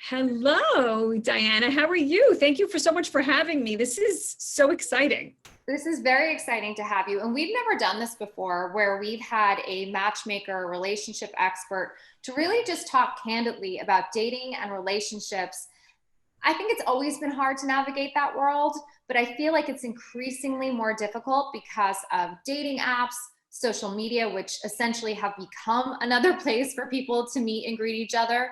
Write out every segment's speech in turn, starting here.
Hello, Diana. How are you? Thank you for so much for having me. This is so exciting. This is very exciting to have you. And we've never done this before where we've had a matchmaker, relationship expert to really just talk candidly about dating and relationships. I think it's always been hard to navigate that world, but I feel like it's increasingly more difficult because of dating apps, social media, which essentially have become another place for people to meet and greet each other.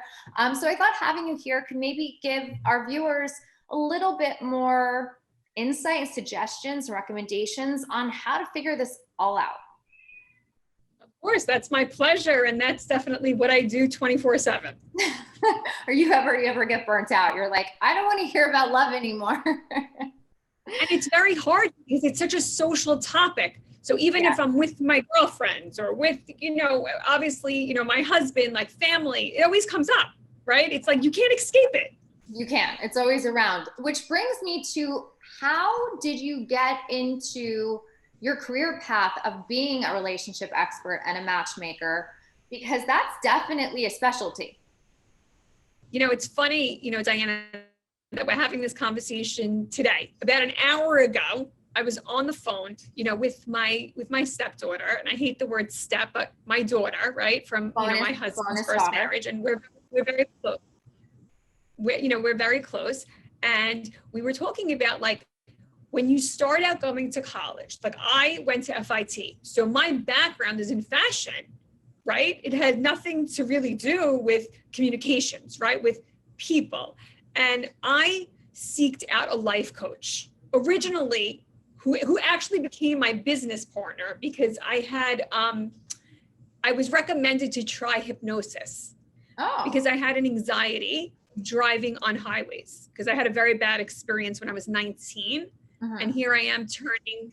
So I thought having you here could maybe give our viewers a little bit more insight and suggestions, recommendations on how to figure this all out. Of course, that's my pleasure. And that's definitely what I do 24/7. Or you ever get burnt out? You're like, I don't want to hear about love anymore. And it's very hard because it's such a social topic. So even if I'm with my girlfriends or with, obviously, my husband, like family, it always comes up, right? It's like you can't escape it. You can't. It's always around. Which brings me to, how did you get into your career path of being a relationship expert and a matchmaker? Because that's definitely a specialty. It's funny, Diana, that we're having this conversation today. About an hour ago, I was on the phone, with my stepdaughter, and I hate the word step, but my daughter, right, from my husband's first marriage, and we're very close. We're very close, and we were talking about, like, when you start out going to college, like I went to FIT, so my background is in fashion, right? It had nothing to really do with communications, right, with people, and I seeked out a life coach originally, who actually became my business partner because I was recommended to try hypnosis because I had an anxiety driving on highways because I had a very bad experience when I was 19. And here I am turning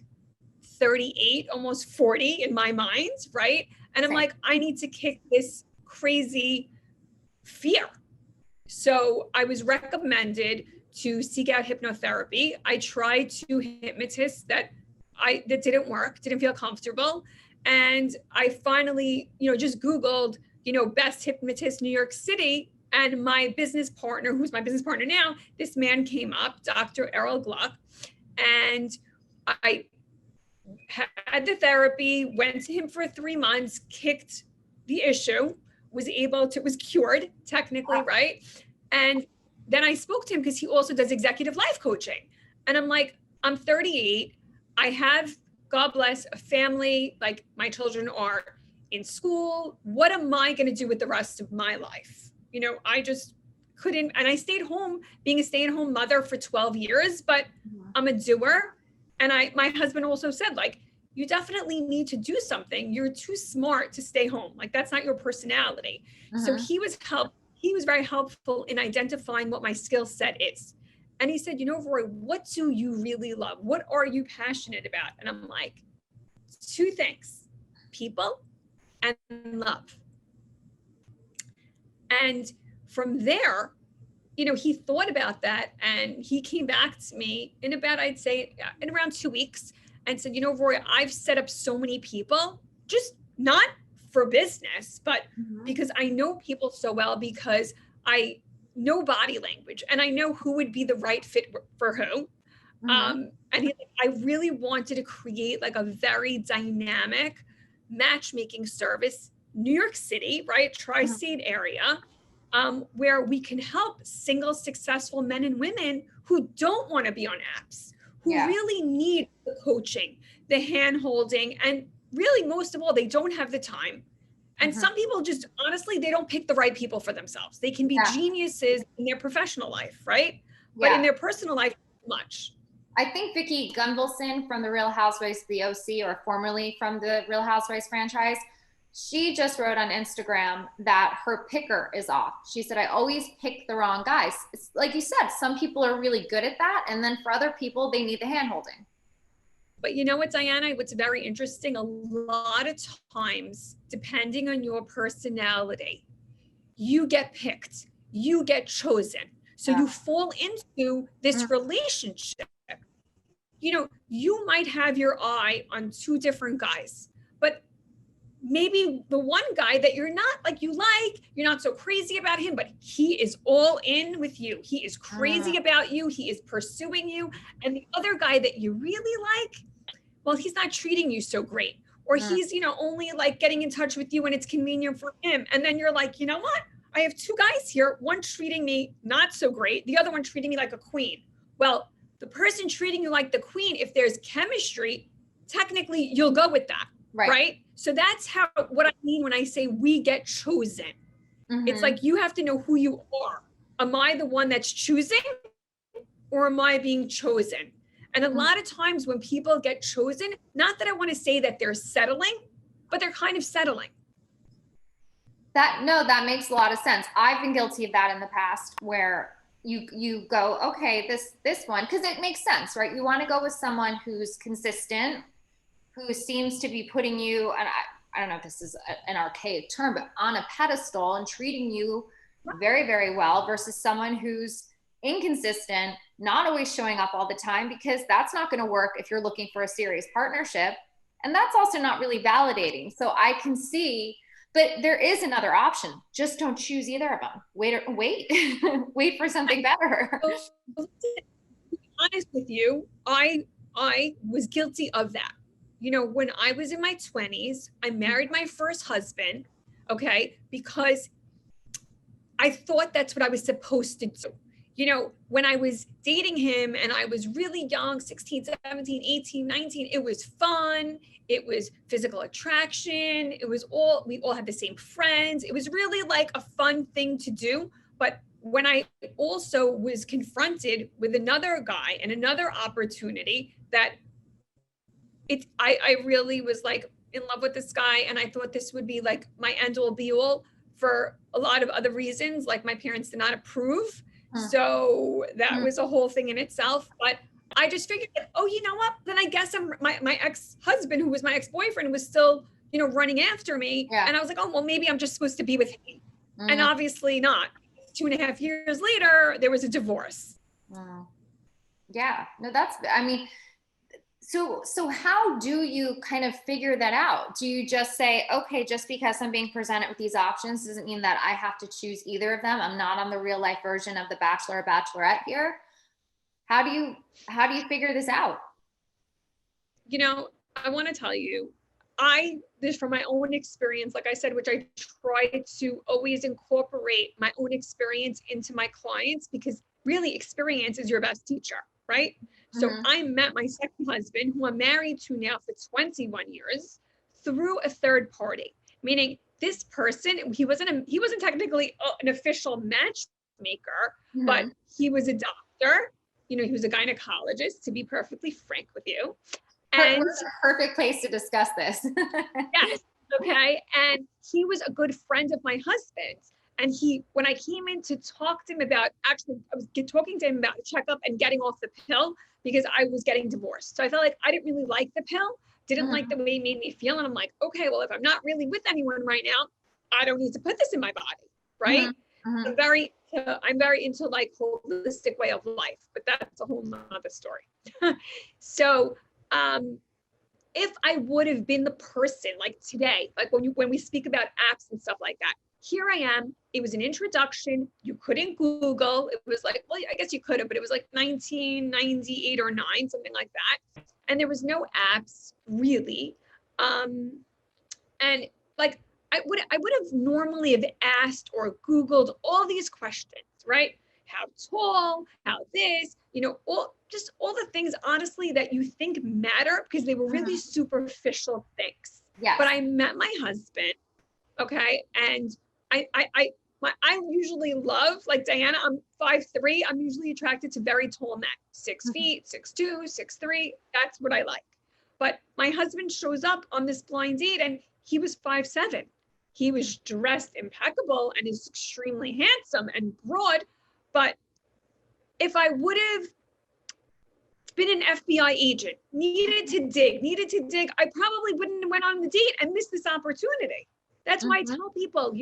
38, almost 40 in my mind, right? And I'm like, I need to kick this crazy fear. So I was recommended to seek out hypnotherapy. I tried 2 hypnotists that didn't work, didn't feel comfortable. And I finally, just Googled, best hypnotist New York City. And my business partner, who's my business partner now, this man came up, Dr. Errol Gluck. And I had the therapy, went to him for 3 months, kicked the issue, was cured technically, right? And then I spoke to him because he also does executive life coaching. And I'm like, I'm 38. I have, God bless, a family. Like, my children are in school. What am I going to do with the rest of my life? I just couldn't. And I stayed home being a stay-at-home mother for 12 years, but I'm a doer. And my husband also said, like, you definitely need to do something. You're too smart to stay home. Like, that's not your personality. So he was very helpful in identifying what my skill set is. And he said, Rori, what do you really love? What are you passionate about? And I'm like, 2 things, people and love. And from there, he thought about that and he came back to me in about, I'd say in around 2 weeks and said, Rori, I've set up so many people, just not for business, but because I know people so well, because I know body language and I know who would be the right fit for who. And I really wanted to create like a very dynamic matchmaking service, New York City, right? Tri-state area, where we can help single successful men and women who don't want to be on apps, who really need the coaching, the hand holding, and really, most of all, they don't have the time. And some people just, honestly, they don't pick the right people for themselves. They can be geniuses in their professional life, right? But in their personal life, much. I think Vicki Gunvalson from the Real Housewives of the OC, or formerly from the Real Housewives franchise, she just wrote on Instagram that her picker is off. She said, I always pick the wrong guys. It's like you said, some people are really good at that. And then for other people, they need the hand holding. But you know what, Diana, what's very interesting, a lot of times, depending on your personality, you get picked, you get chosen. So you fall into this relationship. You might have your eye on 2 different guys, but maybe the one guy that you're not you're not so crazy about him, but he is all in with you. He is crazy about you. He is pursuing you. And the other guy that you really like, well, he's not treating you so great. Or he's, only like getting in touch with you when it's convenient for him. And then you're like, you know what? I have two guys here, one treating me not so great, the other one treating me like a queen. Well, the person treating you like the queen, if there's chemistry, technically you'll go with that, right? So that's what I mean when I say we get chosen. It's like, you have to know who you are. Am I the one that's choosing, or am I being chosen? And a lot of times when people get chosen, not that I want to say that they're settling, but they're kind of settling. That makes a lot of sense. I've been guilty of that in the past, where you go, okay, this one, because it makes sense, right? You want to go with someone who's consistent, who seems to be putting you, and I don't know if this is an archaic term, but on a pedestal and treating you very, very well, versus someone who's inconsistent, not always showing up all the time, because that's not going to work if you're looking for a serious partnership. And that's also not really validating. So I can see, but there is another option. Just don't choose either of them. Wait for something better. To be honest with you, I was guilty of that. When I was in my 20s, I married my first husband, okay, because I thought that's what I was supposed to do. When I was dating him and I was really young, 16, 17, 18, 19, it was fun. It was physical attraction. We all had the same friends. It was really like a fun thing to do. But when I also was confronted with another guy and another opportunity, that I really was like in love with this guy. And I thought this would be like my end all be all for a lot of other reasons. Like, my parents did not approve. So that was a whole thing in itself. But I just figured, oh, you know what? Then I guess my ex-husband, who was my ex-boyfriend, was still, running after me. Yeah. And I was like, oh, well, maybe I'm just supposed to be with him. And obviously not. 2.5 years later, there was a divorce. Yeah, no, so how do you kind of figure that out? Do you just say, okay, just because I'm being presented with these options doesn't mean that I have to choose either of them? I'm not on the real life version of The Bachelor or Bachelorette here. How do you figure this out? I want to tell you, this from my own experience, like I said, which I try to always incorporate my own experience into my clients, because really experience is your best teacher, right? So I met my second husband, who I'm married to now for 21 years, through a third party, meaning this person, he wasn't technically an official matchmaker, but he was a doctor. He was a gynecologist, to be perfectly frank with you. And it's a perfect place to discuss this. Yes. Okay. And he was a good friend of my husband's. And when I came in to talk to him about, I was talking to him about a checkup and getting off the pill, because I was getting divorced. So I felt like I didn't really like the pill, didn't like the way it made me feel. And I'm like, okay, well, if I'm not really with anyone right now, I don't need to put this in my body, right? I'm very into like holistic way of life, but that's a whole nother story. So if I would have been the person like today, like when we speak about apps and stuff like that, here I am. It was an introduction. You couldn't Google. It was like, well, I guess you could have, but it was like 1998 or 9, something like that. And there was no apps really. And like, I would have normally have asked or Googled all these questions, right? How tall, how this, all the things, honestly, that you think matter, because they were really superficial things. Yeah. But I met my husband, okay, and I usually love, like Diana, I'm 5'3". I'm usually attracted to very tall men, 6 feet, 6'2", 6'3". That's what I like. But my husband shows up on this blind date, and he was 5'7". He was dressed impeccable and is extremely handsome and broad. But if I would have been an FBI agent, needed to dig, I probably wouldn't have went on the date and missed this opportunity. That's why I tell people,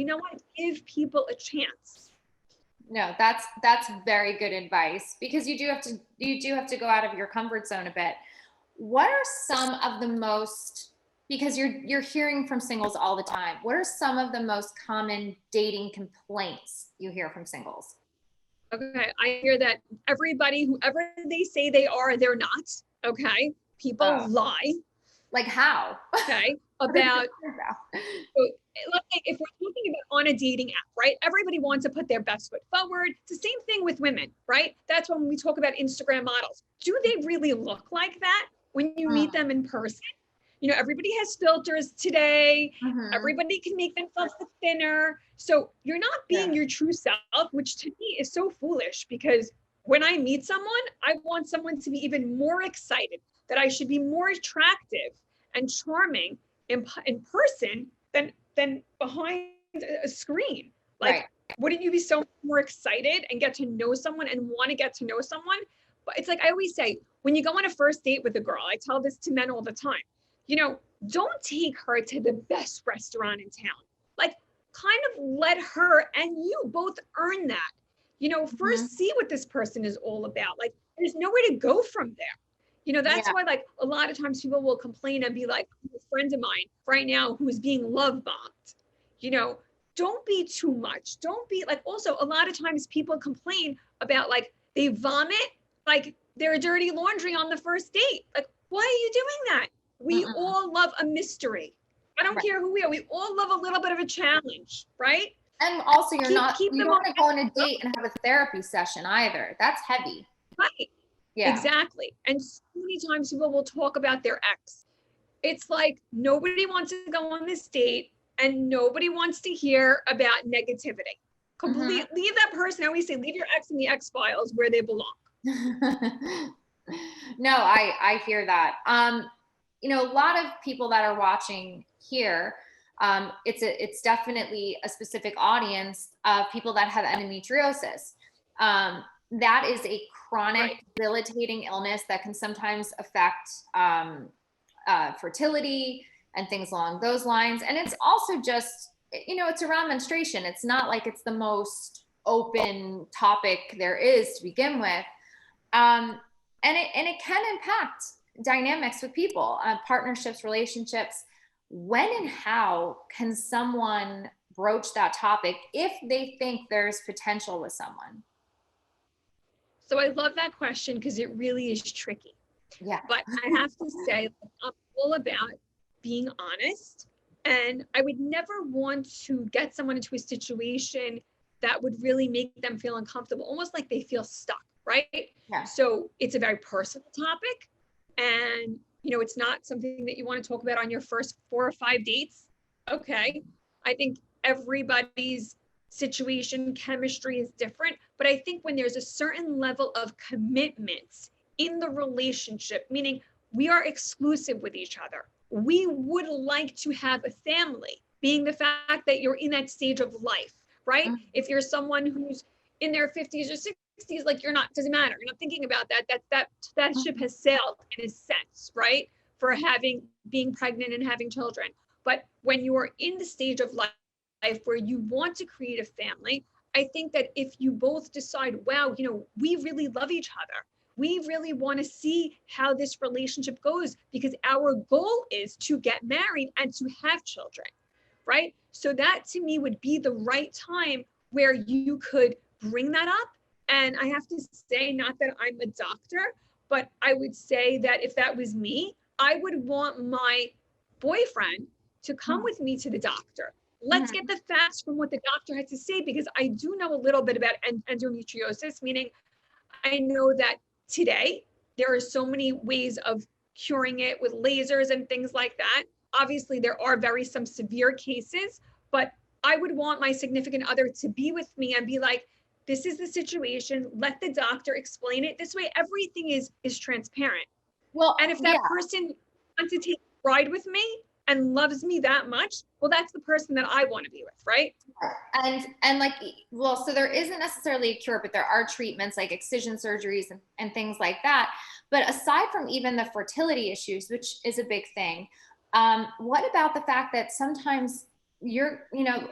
give people a chance. No, that's very good advice, because you do have to go out of your comfort zone a bit. What are some of the most, because you're hearing from singles all the time. What are some of the most common dating complaints you hear from singles? Okay, I hear that everybody, whoever they say they are, they're not. Okay, people lie. Like how? Okay, about so let's say if we're talking about on a dating app, right? Everybody wants to put their best foot forward. It's the same thing with women, right? That's when we talk about Instagram models. Do they really look like that when you meet them in person? You know, everybody has filters today. Everybody can make themselves look thinner. So you're not being your true self, which to me is so foolish, because when I meet someone, I want someone to be even more excited, that I should be more attractive and charming in person than behind a screen. Like, wouldn't you be so more excited and get to know someone and want to get to know someone? But it's like I always say, when you go on a first date with a girl, I tell this to men all the time, you know, don't take her to the best restaurant in town. Like, kind of let her and you both earn that. You know, first see what this person is all about. Like, there's nowhere to go from there. You know, that's why, like, a lot of times people will complain and be like, a friend of mine right now who is being love bombed. You know, don't be too much. Don't be like, also, a lot of times people complain about, like, they vomit, like, their dirty laundry on the first date. Like, why are you doing that? We all love a mystery. I don't care who we are. We all love a little bit of a challenge, right? And also, you don't want to go on a date and have a therapy session either. That's heavy. Right. Yeah. Exactly. And so many times people will talk about their ex. It's like nobody wants to go on this date and nobody wants to hear about negativity. Leave that person. I always say, leave your ex in the X files where they belong. No, I hear that. You know, a lot of people that are watching here, it's definitely a specific audience of people that have endometriosis. That is a chronic, debilitating illness that can sometimes affect fertility and things along those lines. And it's also just, you know, it's around menstruation. It's not like it's the most open topic there is to begin with. And it can impact dynamics with people, partnerships, relationships. When and how can someone broach that topic if they think there's potential with someone? So I love that question because it really is tricky. Yeah. But I have to say, I'm all about being honest. And I would never want to get someone into a situation that would really make them feel uncomfortable, almost like they feel stuck, right? Yeah. So it's a very personal topic. And, you know, it's not something that you want to talk about on your first 4 or 5 dates. Okay. I think everybody's situation, chemistry is different. But I think when there's a certain level of commitment in the relationship, meaning we are exclusive with each other, we would like to have a family, being the fact that you're in that stage of life, right? Mm-hmm. If you're someone who's in their 50s or 60s, like you're not, doesn't matter. You're not thinking about that ship has sailed in a sense, right? For being pregnant and having children. But when you're in the stage of life where you want to create a family, I think that if you both decide, wow, you know, we really love each other, we really want to see how this relationship goes because our goal is to get married and to have children, right? So that to me would be the right time where you could bring that up. And I have to say, not that I'm a doctor, but I would say that if that was me, I would want my boyfriend to come with me to the doctor. Let's get the facts from what the doctor has to say, because I do know a little bit about endometriosis, meaning I know that today there are so many ways of curing it with lasers and things like that. Obviously, there are some severe cases, but I would want my significant other to be with me and be like, this is the situation. Let the doctor explain it. This way, everything is transparent. Well, and if that person wants to take a ride with me and loves me that much, well, that's the person that I want to be with, right? And like, well, so there isn't necessarily a cure, but there are treatments like excision surgeries and things like that. But aside from even the fertility issues, which is a big thing, what about the fact that sometimes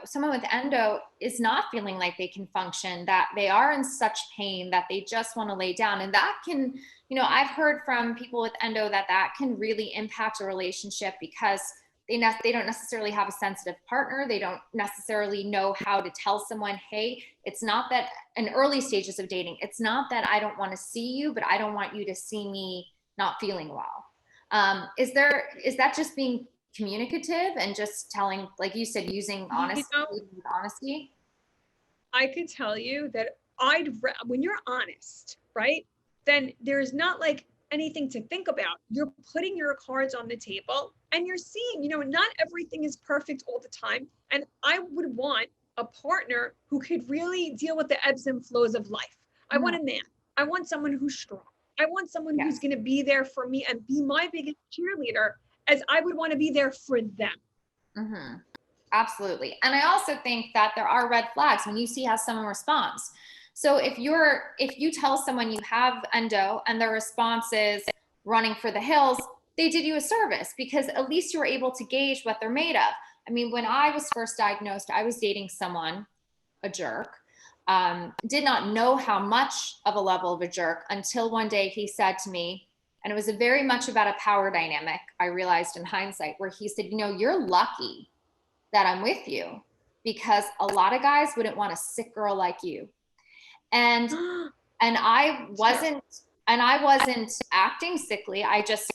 someone with endo is not feeling like they can function, that they are in such pain that they just want to lay down. And that can, I've heard from people with endo that can really impact a relationship because they don't necessarily have a sensitive partner. They don't necessarily know how to tell someone, hey, it's not that in early stages of dating, it's not that I don't want to see you, but I don't want you to see me not feeling well. Is that just being communicative and just telling, like you said, using honesty? I could tell you that when you're honest, right, then there's not like anything to think about. You're putting your cards on the table and you're seeing, not everything is perfect all the time. And I would want a partner who could really deal with the ebbs and flows of life. I want a man. I want someone who's strong. I want someone who's going to be there for me and be my biggest cheerleader, as I would want to be there for them. Mm-hmm. Absolutely. And I also think that there are red flags when you see how someone responds. So if you tell someone you have endo and their response is running for the hills, they did you a service, because at least you were able to gauge what they're made of. I mean, when I was first diagnosed, I was dating someone, a jerk. Did not know how much of a level of a jerk until one day he said to me, and it was very much about a power dynamic, I realized in hindsight, where he said, you're lucky that I'm with you, because a lot of guys wouldn't want a sick girl like you. And I wasn't acting sickly. I just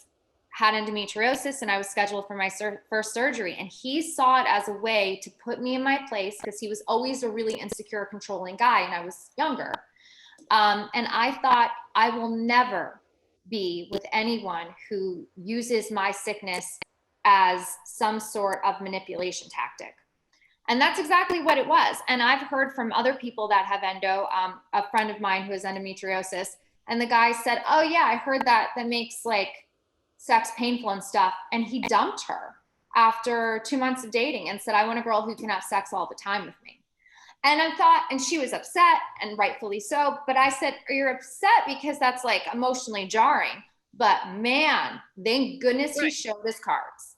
had endometriosis and I was scheduled for my first surgery. And he saw it as a way to put me in my place, because he was always a really insecure, controlling guy and I was younger. And I thought, I will never be with anyone who uses my sickness as some sort of manipulation tactic. And that's exactly what it was. And I've heard from other people that have endo, a friend of mine who has endometriosis, and the guy said, oh yeah, I heard that makes like sex painful and stuff. And he dumped her after 2 months of dating and said, I want a girl who can have sex all the time with me. And I thought, and she was upset, and rightfully so. But I said, you're upset because that's like emotionally jarring. But man, thank goodness he showed his cards.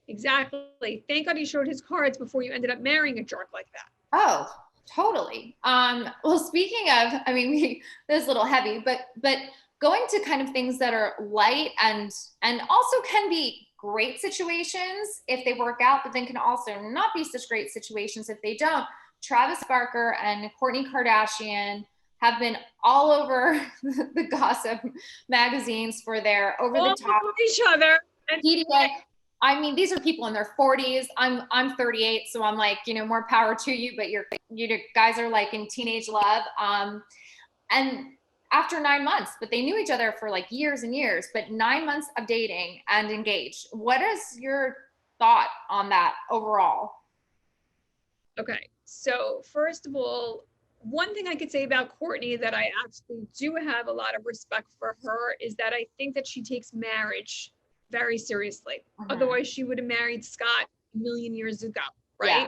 Exactly. Thank God he showed his cards before you ended up marrying a jerk like that. Oh, totally. Well, speaking of, I mean, this is a little heavy, but going to kind of things that are light and also can be great situations if they work out, but then can also not be such great situations if they don't. Travis Barker and Kourtney Kardashian have been all over the gossip magazines for their over-the-top each other. PDA. I mean, these are people in their 40s. I'm 38, so I'm like, more power to you. But you guys are like in teenage love. And after 9 months, but they knew each other for like years and years. But 9 months of dating and engaged. What is your thought on that overall? Okay, so first of all, one thing I could say about Kourtney that I actually do have a lot of respect for her is that I think that she takes marriage very seriously. Otherwise, she would have married Scott a million years ago, right? Yeah.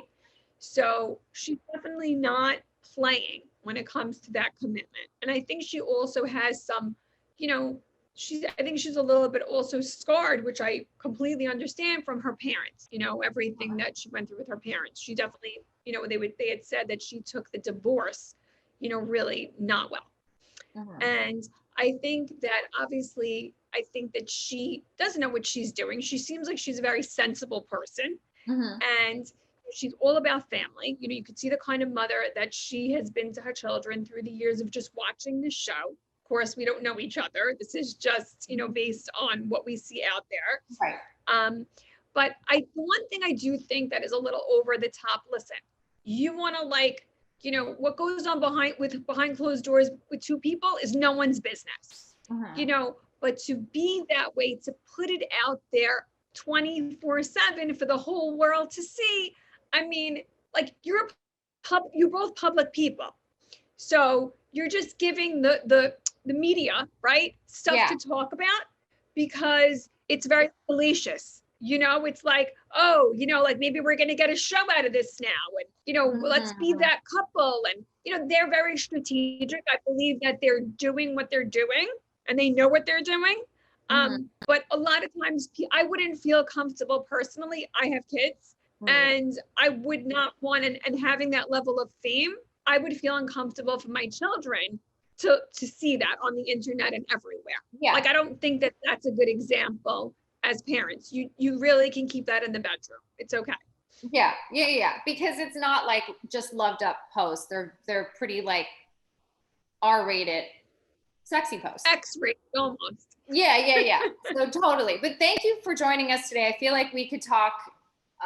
So she's definitely not playing when it comes to that commitment. And I think she also has some, I think she's a little bit also scarred, which I completely understand, from her parents, everything that she went through with her parents. She definitely, they had said that she took the divorce, really not well. And I think that obviously, I think that she doesn't know what she's doing. She seems like she's a very sensible person, and she's all about family. You could see the kind of mother that she has been to her children through the years of just watching the show. Of course, we don't know each other. This is just, based on what we see out there. Right. But the one thing I do think that is a little over the top, listen, you want to what goes on behind closed doors with two people is no one's business, but to be that way, to put it out there 24/7 for the whole world to see, I mean, like you're both public people. So you're just giving the media, right, stuff to talk about because it's very salacious. It's like, oh, like maybe we're going to get a show out of this now. And, let's be that couple. And, they're very strategic. I believe that they're doing what they're doing and they know what they're doing. But a lot of times I wouldn't feel comfortable personally. I have kids and I would not want, and having that level of fame, I would feel uncomfortable for my children to see that on the internet and everywhere. Yeah. Like, I don't think that that's a good example. as parents. You really can keep that in the bedroom. It's okay. Yeah. Because it's not like just loved up posts. They're pretty like R-rated sexy posts. X-rated almost. Yeah. So totally. But thank you for joining us today. I feel like we could talk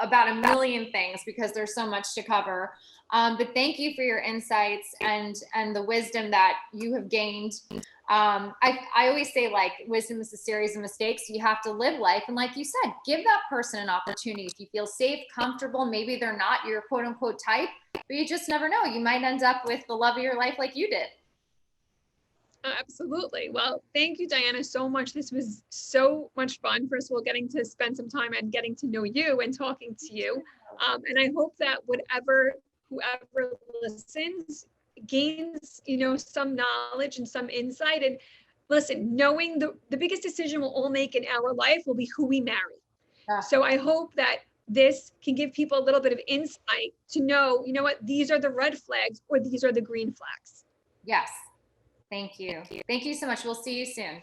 about a million things because there's so much to cover. But thank you for your insights and the wisdom that you have gained. I always say, like, wisdom is a series of mistakes. You have to live life. And like you said, give that person an opportunity. If you feel safe, comfortable, maybe they're not your quote unquote type, but you just never know. You might end up with the love of your life like you did. Absolutely. Well, thank you, Diana, so much. This was so much fun. First of all, getting to spend some time and getting to know you and talking to you. And I hope that whoever listens gains, some knowledge and some insight. And listen, knowing the biggest decision we'll all make in our life will be who we marry. So I hope that this can give people a little bit of insight to know, what, these are the red flags or these are the green flags. Yes. Thank you. Thank you so much. We'll see you soon.